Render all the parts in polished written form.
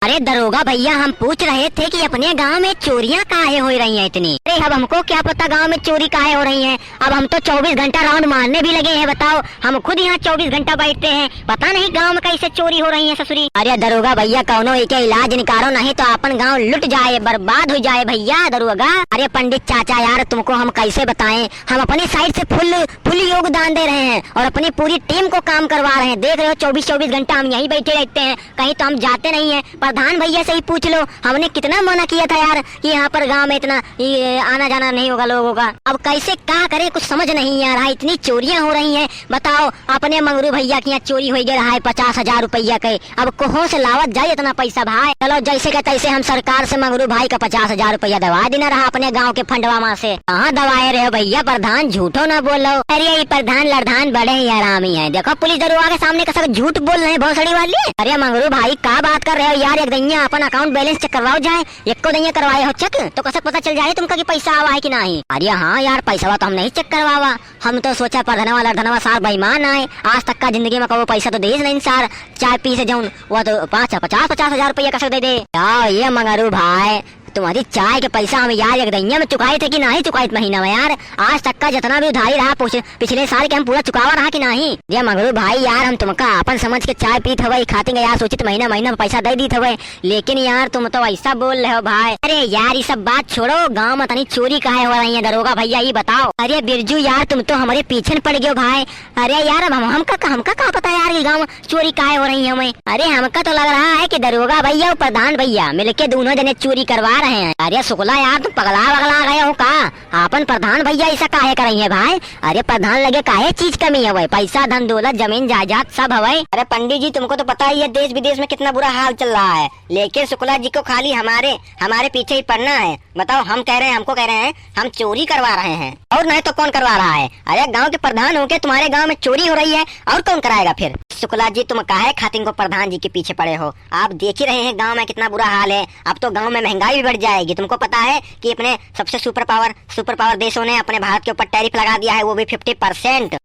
अरे दरोगा भैया, हम पूछ रहे थे कि अपने गांव में चोरियां काहे हो रही हैं इतनी। अरे अब हमको क्या पता गांव में चोरी काहे हो रही हैं। अब हम तो 24 घंटा राउंड मारने भी लगे हैं। बताओ, हम खुद यहाँ 24 घंटा बैठते हैं, पता नहीं गांव में कैसे चोरी हो रही है ससुरी। अरे दरोगा भैया, कौनो एक इलाज निकालो, नहीं तो अपन गाँव लुट जाए, बर्बाद हो जाए भैया दरोगा। अरे पंडित चाचा यार, तुमको हम कैसे बताएं, हम अपने साइड से फुल योगदान दे रहे हैं और अपनी पूरी टीम को काम करवा रहे हैं। देख रहे हो 24 घंटा हम यहीं बैठे रहते हैं, कहीं तो हम जाते नहीं है। प्रधान भैया से ही पूछ लो, हमने कितना मना किया था यार कि यहाँ पर गांव में इतना आना जाना नहीं होगा लोगों का। अब कैसे क्या करे, कुछ समझ नहीं आ रहा, इतनी चोरियां हो रही हैं। बताओ, अपने मंगरू भैया की यहाँ चोरी हो गया है 50,000 रुपया के। अब कहाँ से लावत जाए इतना पैसा भाई। चलो जैसे का तैसे हम सरकार से मंगरू भाई का 50,000 रुपया दवा देना रहा अपने गाँव के फंडवा से। कहाँ दवाए रहे हो भैया प्रधान, झूठो ना बोलो। अरे ये प्रधान लड़धान बड़े ही आरामी है। देखो पुलिस दरोगा के सामने का सब झूठ बोल रहे हैं भोसड़ी वाली। अरे मंगरू भाई क्या बात कर रहे हो यार, एक दैया अपन अकाउंट बैलेंस चेक करवाओ जाए। एक को दैया करवाए हो चेक तो कैसे पता चल जाए तुमका कि पैसा आवा है कि नहीं। अरे हाँ यार, पैसा तो हम नहीं चेक करवावा। हम तो सोचा प्रधानवा लड़धनवा सार बेईमान आए, आज तक का जिंदगी में कभी पैसा तो दे नहीं सार। चाय पी से जाऊन वो तो 50,000 रुपया कैसे दे दे। ये मंगरू भाई, तुम्हारी चाय के पैसा हम यार एक दैया में चुकाए थे कि नहीं चुकाए महीना में यार। आज तक का जितना भी उधारी रहा पिछले साल के हम पूरा चुकावा रहा कि नहीं। ये मगरू भाई यार, हम तुमका अपन समझ के चाय पीत हवे खाते यार, सोचित महीना में पैसा दे दी हवे, लेकिन यार तुम तो ऐसा बोल रहे हो भाई। अरे यार ये सब बात छोड़ो, गाँव में तनी चोरी काहे हो रही है दरोगा भैया ये बताओ। अरे बिरजू यार, तुम तो हमारे पीछे पड़ गए भाई। अरे यार अब हमका क्या पता यार कि गाँव में चोरी काहे हो रही है हमें। अरे हमका तो लग रहा है कि दरोगा भैया और प्रधान भैया मिलके दोनों जने चोरी करवा रहे हैं। अरे शुक्ला यार, तुम पगला गए हो का। अपन प्रधान भैया ऐसा काहे कर रही है भाई। अरे प्रधान लगे काहे चीज कमी है भाई, पैसा धन दौलत जमीन जायदाद सब है। अरे पंडित जी, तुमको तो पता ही है देश विदेश में कितना बुरा हाल चल रहा है, लेकिन शुक्ला जी को खाली हमारे पीछे ही पड़ना है। बताओ, हम कह रहे हैं, हमको कह रहे हैं हम चोरी करवा रहे हैं, और नहीं तो कौन करवा रहा है। अरे गाँव के प्रधान होके तुम्हारे गाँव में चोरी हो रही है, और कौन कराएगा फिर। शुक्ला जी, तुम काहे खातिर को प्रधान जी के पीछे पड़े हो। आप देख ही रहे हैं गांव में कितना बुरा हाल है। अब तो गांव में महंगाई भी बढ़ जाएगी। तुमको पता है कि अपने सबसे सुपर पावर देशों ने अपने भारत के ऊपर टैरिफ लगा दिया है, वो भी 50%।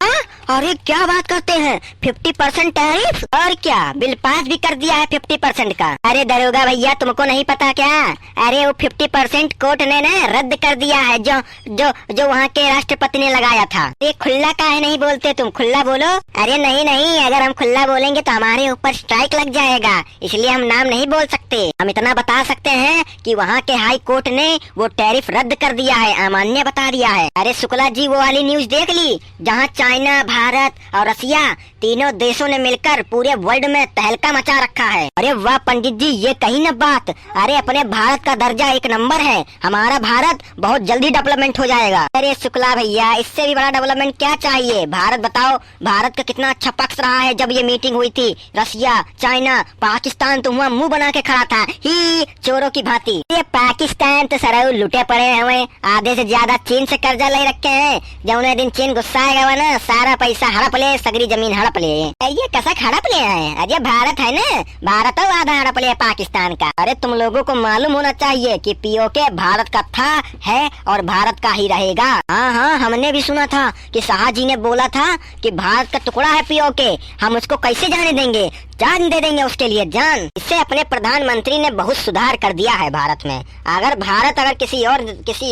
अरे क्या बात करते हैं, 50% टैरिफ, और क्या बिल पास भी कर दिया है 50% का। अरे दरोगा भैया, तुमको नहीं पता क्या। अरे वो 50% कोर्ट ने ना रद्द कर दिया है, जो वहाँ के राष्ट्रपति ने लगाया था। ये खुला काहे नहीं बोलते तुम, खुला बोलो। अरे नहीं, अगर हम खुला बोलेंगे तो हमारे ऊपर स्ट्राइक लग जाएगा, इसलिए हम नाम नहीं बोल सकते। हम इतना बता सकते हैं कि वहाँ के हाई कोर्ट ने वो टैरिफ रद्द कर दिया है, अमान्य बता दिया है। अरे शुक्ला जी, वो वाली न्यूज देख ली जहाँ चाइना, भारत और रसिया तीनों देशों ने मिलकर पूरे वर्ल्ड में तहलका मचा रखा है। अरे वाह पंडित जी, ये कही न बात। अरे अपने भारत का दर्जा 1 नंबर है, हमारा भारत बहुत जल्दी डेवलपमेंट हो जाएगा। अरे शुक्ला भैया, इससे भी बड़ा डेवलपमेंट क्या चाहिए। भारत बताओ, भारत का कितना अच्छा पक्ष रहा है। जब ये मीटिंग हुई थी, रसिया, चाइना, पाकिस्तान तो वहाँ मुंह बना के खड़ा था ही चोरों की भांति। ये पाकिस्तान तो सरऊ लुटे पड़े हमें, आधे से ज्यादा चीन से कर्जा ले रखे हैं। जब उन्हें दिन चीन गुस्सा आएगा ना, सारा पैसा हड़प ले, सगरी जमीन हड़प ले। ये कैसा हड़प ले है। अरे भारत है ना, भारत तो आधा हड़प ले पाकिस्तान का। अरे तुम लोगों को मालूम होना चाहिए कि पीओके भारत का था, है और भारत का ही रहेगा। हाँ, हमने भी सुना था कि शाह जी ने बोला था कि भारत का टुकड़ा है पीओके, हम उसको कैसे जाने देंगे, जान दे देंगे उसके लिए जान। इससे अपने प्रधानमंत्री ने बहुत सुधार कर दिया है भारत में। अगर भारत किसी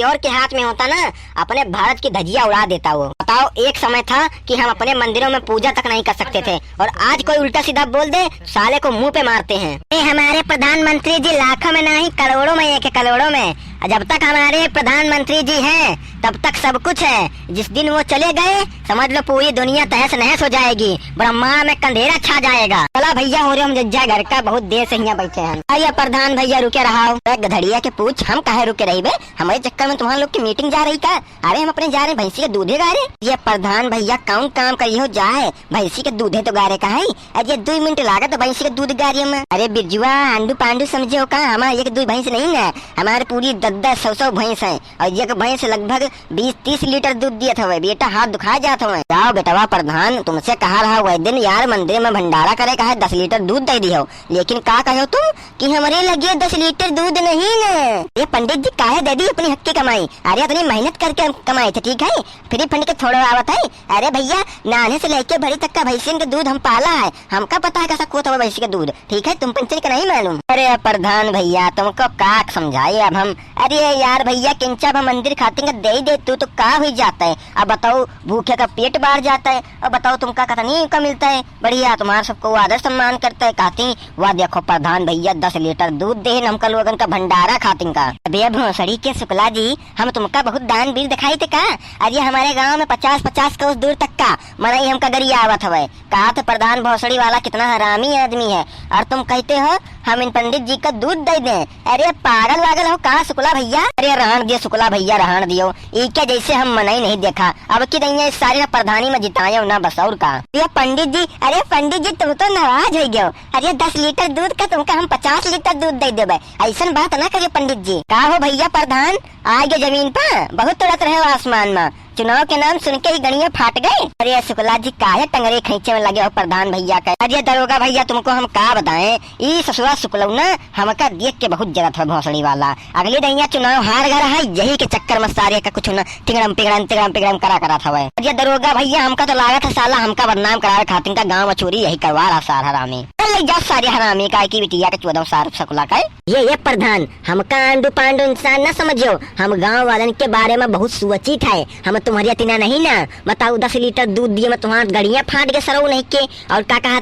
और के हाथ में होता ना, अपने भारत की धज्जियां उड़ा देता वो। बताओ, एक समय था कि हम अपने मंदिरों में पूजा तक नहीं कर सकते थे, और आज कोई उल्टा सीधा बोल दे साले को मुंह पे मारते हैं। हमारे प्रधानमंत्री जी लाखों में नहीं करोड़ों में, एक करोड़ों में। जब तक हमारे प्रधानमंत्री जी हैं तब तक सब कुछ है। जिस दिन वो चले गए, समझ लो पूरी दुनिया तहस नहस हो जाएगी, ब्रह्मांड में कंधेरा छा जाएगा। चला भैया, हो रहे हम जज्जा घर का, बहुत देर से यहाँ बैठे हैं। अरे प्रधान भैया रुके रहा, गधड़िया के पूछ, हम काहे रुके रही बे, हमारे चक्कर में तुम्हारे लोग की मीटिंग जा रही का। अरे हम अपने जा रहे भैंसी के दूधे गा रहे। ये प्रधान भैया कौन काम करी हो जाए, भैंसी के दूधे तो गा रहे का है। अरे 2 मिनट लागा तो भैंसी के दूध गा रही है। अरे बिरजुआ, आंडू पांडू समझे हो का, हमारे एक 2 भैंस नहीं है, हमारे पूरी 10-10 100 भैंस है, और एक भैंस लगभग 20-30 लीटर दूध दिया था बेटा, हाथ दुखा जाता हूँ। जाओ बेटवा प्रधान, तुमसे कहा रहा वह दिन यार मंदिर में भंडारा करे कहा 10 लीटर दूध दे दियो, लेकिन का कहो तुम कि हमारे लगे 10 लीटर दूध नहीं न। ये पंडित जी काहे दे दी अपनी हक की कमाई, अरे इतनी मेहनत करके कमाई थे, ठीक है फ्री फंड के थोड़ा आवत है। अरे भैया नाने से लेके भरी तक का भैंसिन का दूध हम पाला है, हमका पता है कैसा कोता भैंसी का दूध, ठीक है तुम पंचर का नहीं मालूम। अरे प्रधान भैया तुमको का समझाए अब हम। अरे यार भैया किंचा मंदिर खाते दे दे तू तो का हो जाता है। अब बताओ भूखे का पेट बाहर जाता है, अब बताओ तुमका कतनी का मिलता है, बढ़िया तुम्हारा सबको आदर सम्मान करता है। कहती वाह देखो प्रधान भैया 10 लीटर दूध दे हमका लोगन का भंडारा खाती का। अबे भोसड़ी के शुक्ला जी हम तुमका बहुत दान वीर दिखाई थे का। अरे हमारे गाँव में 50-50 कोस दूर तक का मनाई हमका गरिया आवत हवे। कहा तो प्रधान भोसड़ी वाला कितना हरामी आदमी है, और तुम कहते हो हम इन पंडित जी का दूध दे दें। अरे पागल वागल हो कहा शुक्ला भैया। अरे रहन दियो शुक्ला भैया रहन दियो, इके जैसे हम मनाई नहीं देखा। अब की दैया इस सारे प्रधानी में जिताया ना बस और का। ये पंडित जी, अरे पंडित जी तुम तो नाराज हो गयो। अरे 10 लीटर दूध का तुमका हम 50 लीटर दूध दे देबे, ऐसा बात ना करिए पंडित जी। का हो भैया प्रधान आगे जमीन पर बहुत तुड़त रहे आसमान में, चुनाव के नाम सुन के ही गणिया फाट गए। अरे शुक्ला जी काहे टंगरे खींचे में लगे हो प्रधान भैया का। अरे दरोगा भैया तुमको हम का बताएं, ई ससुरा शुक्लौना हमका देख के बहुत जरूरत है भोसड़ी वाला। अगले दैया चुनाव हार गया है, यही के चक्कर में सारे का कुछ न तिगड़म पिगड़म करा था। अरे दरोगा भैया हमका तो लागत है साला हमका बदनाम करा खातिर का गाँव में चोरी यही करवा रहा सार हरामी। जा सारे हरामी का की बिटिया के 14 सार शुक्ला का। ये प्रधान हमका आंडू पांडू इंसान न समझो, हम गाँव वालन के बारे में बहुत सुवचित है। हम तुम्हारी इतना नहीं ना बताओ 10 लीटर दूध दिए मैं तुम्हारा गड़िया फाट के सरऊ नहीं के। और का कहा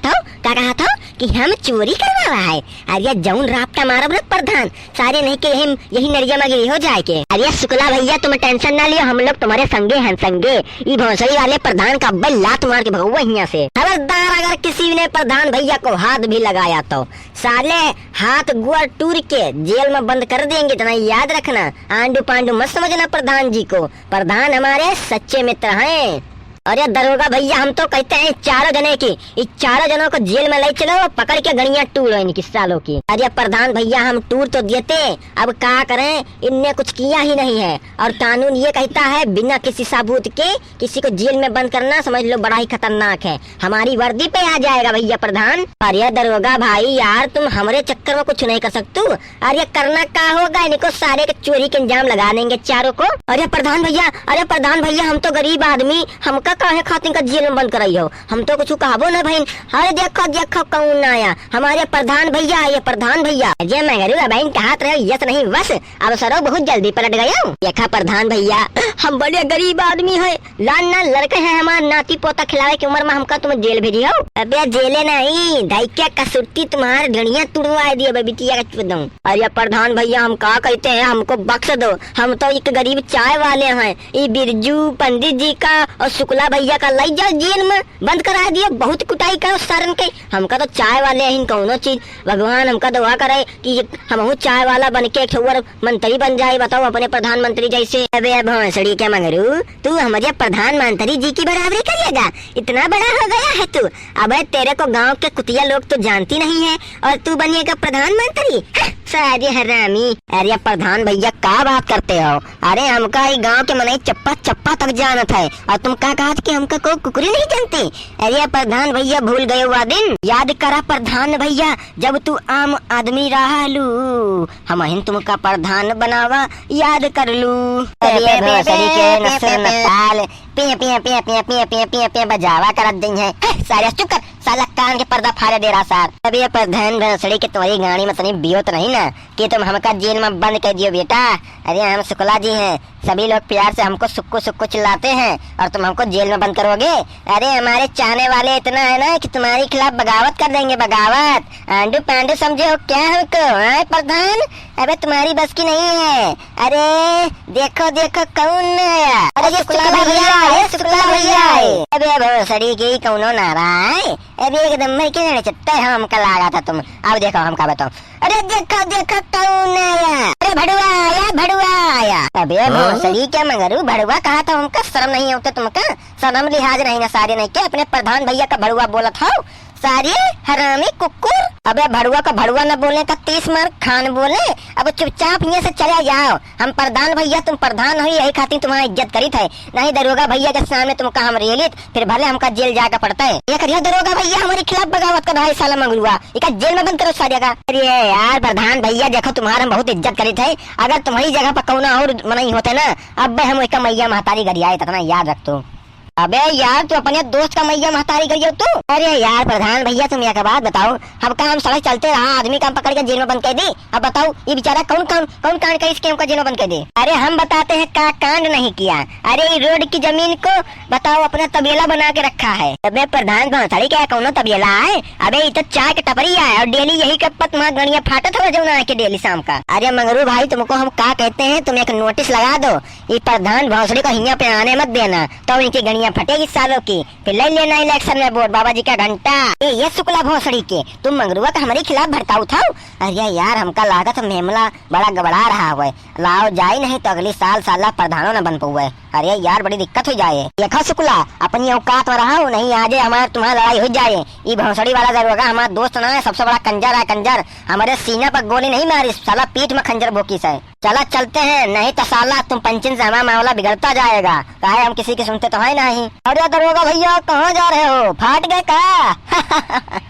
था कि हम चोरी करवा रहा है। अरे जौन रापटा मारा प्रधान सारे नहीं के यही नरिया में गिरी हो जाए के। अरे शुक्ला भैया तुम टेंशन ना लियो, हम लोग तुम्हारे संगे हैं संगे। ये भोसड़ी वाले प्रधान का अब्बल लात मार के भगवा यहाँ से। खबरदार अगर किसी ने प्रधान भैया को हाथ भी लगाया तो साले हाथ गुआ टूर के जेल में बंद कर देंगे, इतना याद रखना। आंडू पांडू मत समझना प्रधान जी को, प्रधान हमारे सच्चे मित्र हैं। अरे दरोगा भैया हम तो कहते हैं 4 जने की, इस 4 जनों को जेल में ले चलो, पकड़ के गड़िया टूर इनकी सालों की। अरे प्रधान भैया हम टूर तो देते, अब क्या करें इनने कुछ किया ही नहीं है। और कानून ये कहता है बिना किसी सबूत के किसी को जेल में बंद करना समझ लो बड़ा ही खतरनाक है, हमारी वर्दी पे आ जाएगा भैया प्रधान। अरे दरोगा भाई यार तुम हमारे चक्कर में कुछ नहीं कर सकते। अरे करना क्या होगा, इनको सारे के चोरी के इंजाम लगा देंगे चारों को। अरे प्रधान भैया हम तो गरीब आदमी, हमका काहे खातिर का जेल में बंद कराई हो, हम तो कुछ कहबो ना भाई। अरे देखो कौन आया, हमारे प्रधान भैया। ये प्रधान भैया ये मैं बहन कहा रहे यस नहीं बस अब सरो बहुत जल्दी पलट गया। देखा प्रधान भैया हम बड़े गरीब आदमी है, लान लड़के हैं, हमारे नाती पोता खिलावे की उम्र में हमका तुम जेल भेजी हो। अबे जेले नहीं ढाइया कसुट्टी तुम्हारे गड़िया तुड़वा दिए बिटिया का। अरे प्रधान भैया हम का कहते हैं हमको बख्श दो, हम तो एक गरीब चाय वाले हैं। ये बिरजू पंडित जी का और शुक्ला भैया का लाई जाओ जेल में बंद करा दिया, बहुत कुटाई करो सारन के। हमका तो चाय वाले हैं कौनो चीज, भगवान हमका दुआ करे कि हम चाय वाला बन के मंत्री बन जाए, बताओ अपने प्रधानमंत्री जैसे। अबे भोसड़ी क्या मंगरू तू हमारे प्रधानमंत्री जी की बराबरी करेगा, इतना बड़ा हो गया है तू। अब तेरे को गाँव के कुतिया लोग तो जानती नहीं है और तू बनिएगा प्रधानमंत्री, सारे हरामी। अरे प्रधान भैया क्या बात करते हो, अरे हमका गाँव के मनाई चप्पा तक जानत है और तुम क्या कहा कि हमका कोई कुकुरी नहीं जानती। अरे प्रधान भैया भूल गए हुआ दिन, याद करा प्रधान भैया जब तू आम आदमी रहलू, हम हिन तुमका प्रधान बनावा याद कर लू। अरे भोसड़ी के नसर नताल पिया पिया पिया पिया पिया पिया पिया पिया बजावा करत दी है। सारे चुप कर साला कान के पर्दा फाड़े दे रहा सार। अब ये प्रधान भोसड़ी के तुम्हारी गाड़ी में तनी बियो तो नहीं ना कि तुम हमका जेल में बंद कर दियो बेटा। अरे हम शुक्ला जी हैं, सभी लोग प्यार से हमको सुक्कू चिल्लाते हैं और तुम हमको जेल में बंद करोगे। अरे हमारे चाहने वाले इतना है ना कि तुम्हारे खिलाफ बगावत कर देंगे, बगावत। आंडू पांडू समझे हो क्या हमको प्रधान, अबे तुम्हारी बस की नहीं है। अरे देखो कौन आया, अरे शुक्ला भैया। अबे भोसड़ी की कौनो नारा है, अबे एकदम मर के चट्टा है हमका लगा था तुम। अब देखो हमका बताओ, अरे देखो कौन आया, अरे भड़ुआ आया। अबे भोसड़ी क्या मगरू भड़ुआ कहा था हमका, शर्म नहीं होता तुमका, शर्म लिहाज नहीं ना सारे नहीं क्या अपने प्रधान भैया का भड़ुआ बोला था। सारी हरामी कुकुर। अबे भड़ुआ का भड़ुआ न बोले का 30 मार खान बोले। अब चुपचाप यहाँ से चले जाओ। हम प्रधान भैया तुम प्रधान हो, यही खातिर तुम्हारा इज्जत करी थे। नहीं दरोगा भैया के सामने तुमका हम रेलित फिर भले हमका जेल जाकर पड़ता है। ये करिए दरोगा भैया हमारे खिलाफ बगावत कर रहा है साला मंगलुआ, इका जेल में बंद करो सारे का। अरे यार प्रधान भैया देखो तुम्हारा हम बहुत इज्जत करी थे। अगर तुम्हारी जगह पर कौन और मनाई होते ना, अब हम एक मैया महतारी गरियाए तक ना याद रख तू। अबे यार तू अपने दोस्त का मैया महतारी करियो तू। अरे यार प्रधान भैया तुम एक बात बताओ, हम काम सड़क चलते रहा आदमी काम पकड़ के जेल में बंद कर दी। अब बताओ ये बेचारा कौन कांड कर इसके हमको जेल में बंद कर दे। अरे हम बताते हैं का कांड नहीं किया। अरे रोड की जमीन को बताओ अपना तबेला बना के रखा है। अबे प्रधान महतारी क्या कौन तबेला है? अबे ये तो चाय का टपरिया है और डेली यही कब तुम्हारा गणिया फाटत हो जो ना के डेली शाम का। अरे मंगरू भाई तुमको हम का कहते हैं, तुम एक नोटिस लगा दो, ये प्रधान भौसड़ी को हिया पे आने मत देना, तो इनकी गणिया फटेगी सालों की। फिर ले लेना इलेक्शन में वोट बाबा जी का घंटा। ये शुक्ला भोसड़ी के तुम मंगरुआ का हमारे खिलाफ भड़का उठाओ। अरे यार हमका लागत मामला बड़ा गबड़ा रहा हुआ है, लाओ जाए नहीं तो अगली साल साला प्रधानों न बन पाए। अरे यार बड़ी दिक्कत हो जाए। देखो शुक्ला अपनी औकात में रहा नहीं, आज हमारे तुम्हारी लड़ाई हो जाए। ये भोसड़ी वाला दरोगा हमारा दोस्त ना है, सबसे बड़ा कंजर है कंजर। हमारे सीना पर गोली नहीं मारी साला पीठ में खंजर बोकी से। चला चलते हैं, नहीं तो साला तुम पंचिन से हमारा मामला बिगड़ता जाएगा। काहे हम किसी की सुनते तो है नहीं। अरे दरोगा भैया कहाँ जा रहे हो, फाट गए का?